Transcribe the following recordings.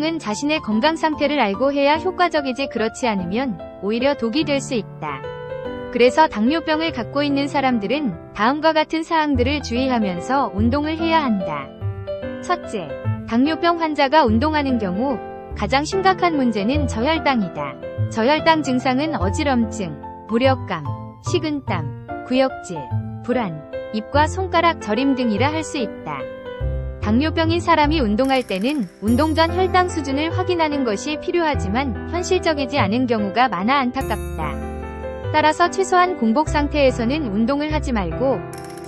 운동은 자신의 건강 상태를 알고 해야 효과적이지 그렇지 않으면 오히려 독이 될 수 있다. 그래서 당뇨병을 갖고 있는 사람들은 다음과 같은 사항들을 주의하면서 운동을 해야 한다. 첫째, 당뇨병 환자가 운동하는 경우 가장 심각한 문제는 저혈당이다. 저혈당 증상은 어지럼증, 무력감, 식은땀, 구역질, 불안, 입과 손가락 저림 등이라 할 수 있다. 당뇨병인 사람이 운동할 때는 운동 전 혈당 수준을 확인하는 것이 필요하지만 현실적이지 않은 경우가 많아 안타깝다. 따라서 최소한 공복 상태에서는 운동을 하지 말고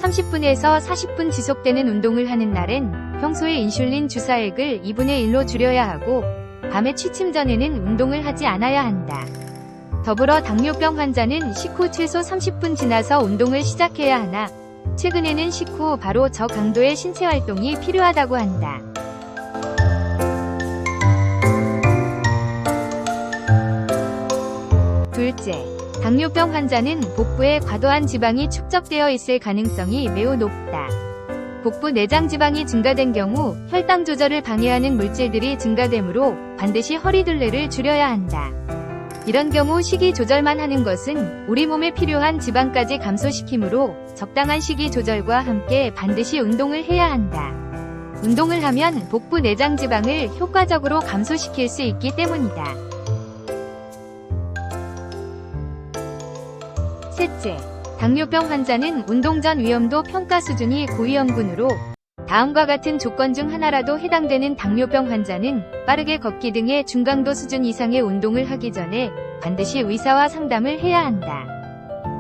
30분에서 40분 지속되는 운동을 하는 날엔 평소의 인슐린 주사액을 2분의 1로 줄여야 하고 밤에 취침 전에는 운동을 하지 않아야 한다. 더불어 당뇨병 환자는 식후 최소 30분 지나서 운동을 시작해야 하나 최근에는 식후 바로 저강도의 신체 활동이 필요하다고 한다. 둘째, 당뇨병 환자는 복부에 과도한 지방이 축적되어 있을 가능성이 매우 높다. 복부 내장 지방이 증가된 경우 혈당 조절을 방해하는 물질들이 증가되므로 반드시 허리둘레를 줄여야 한다. 이런 경우 식이 조절만 하는 것은 우리 몸에 필요한 지방까지 감소시키므로 적당한 식이 조절과 함께 반드시 운동을 해야 한다. 운동을 하면 복부 내장 지방을 효과적으로 감소시킬 수 있기 때문이다. 셋째, 당뇨병 환자는 운동 전 위험도 평가 수준이 고위험군으로 다음과 같은 조건 중 하나라도 해당되는 당뇨병 환자는 빠르게 걷기 등의 중강도 수준 이상의 운동을 하기 전에 반드시 의사와 상담을 해야 한다.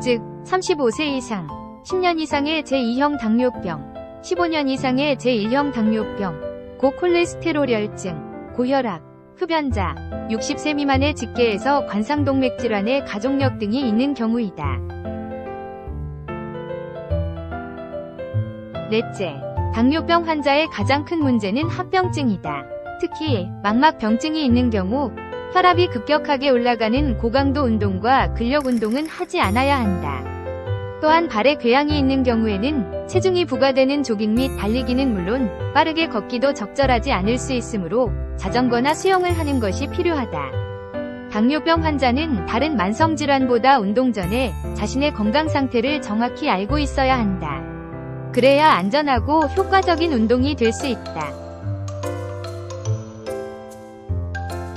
즉, 35세 이상, 10년 이상의 제2형 당뇨병, 15년 이상의 제1형 당뇨병, 고콜레스테롤혈증, 고혈압, 흡연자, 60세 미만의 직계에서 관상동맥 질환의 가족력 등이 있는 경우이다. 넷째, 당뇨병 환자의 가장 큰 문제는 합병증이다. 특히 망막병증이 있는 경우 혈압이 급격하게 올라가는 고강도 운동과 근력 운동은 하지 않아야 한다. 또한 발에 궤양이 있는 경우에는 체중이 부과되는 조깅 및 달리기는 물론 빠르게 걷기도 적절하지 않을 수 있으므로 자전거나 수영을 하는 것이 필요하다. 당뇨병 환자는 다른 만성질환보다 운동 전에 자신의 건강 상태를 정확히 알고 있어야 한다. 그래야 안전하고 효과적인 운동이 될 수 있다.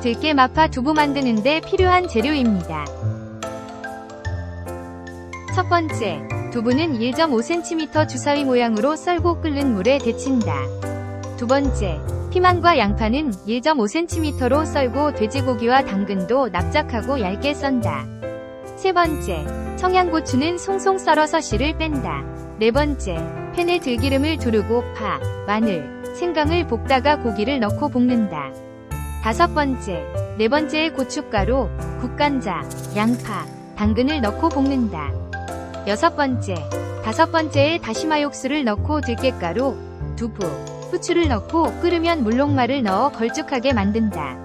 들깨 마파 두부 만드는데 필요한 재료입니다. 첫 번째, 두부는 1.5cm 주사위 모양으로 썰고 끓는 물에 데친다. 두 번째, 피망과 양파는 1.5cm로 썰고 돼지고기와 당근도 납작하고 얇게 썬다. 세 번째, 청양고추는 송송 썰어서 씨를 뺀다. 네 번째, 팬에 들기름을 두르고 파, 마늘, 생강을 볶다가 고기를 넣고 볶는다. 다섯 번째, 네 번째에 고춧가루, 국간장, 양파, 당근을 넣고 볶는다. 여섯 번째, 다섯 번째에 다시마 육수를 넣고 들깨가루, 두부, 후추를 넣고 끓으면 물녹말을 넣어 걸쭉하게 만든다.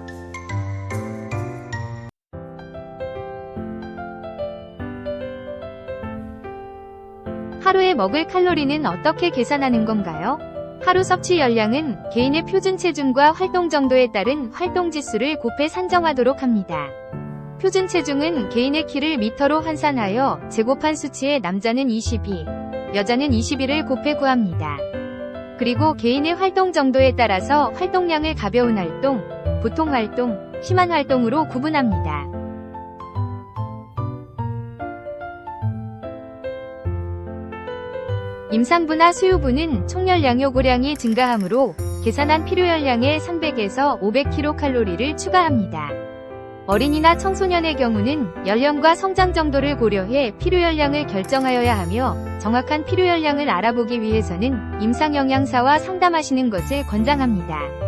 하루에 먹을 칼로리는 어떻게 계산하는 건가요? 하루 섭취 열량은 개인의 표준 체중과 활동 정도에 따른 활동지수를 곱해 산정하도록 합니다. 표준 체중은 개인의 키를 미터로 환산하여 제곱한 수치에 남자는 22, 여자는 21을 곱해 구합니다. 그리고 개인의 활동 정도에 따라서 활동량을 가벼운 활동, 보통 활동, 심한 활동으로 구분합니다. 임산부나 수유부는 총열량 요구량이 증가하므로 계산한 필요열량의 300에서 500kcal를 추가합니다. 어린이나 청소년의 경우는 연령과 성장 정도를 고려해 필요열량을 결정하여야 하며 정확한 필요열량을 알아보기 위해서는 임상영양사와 상담하시는 것을 권장합니다.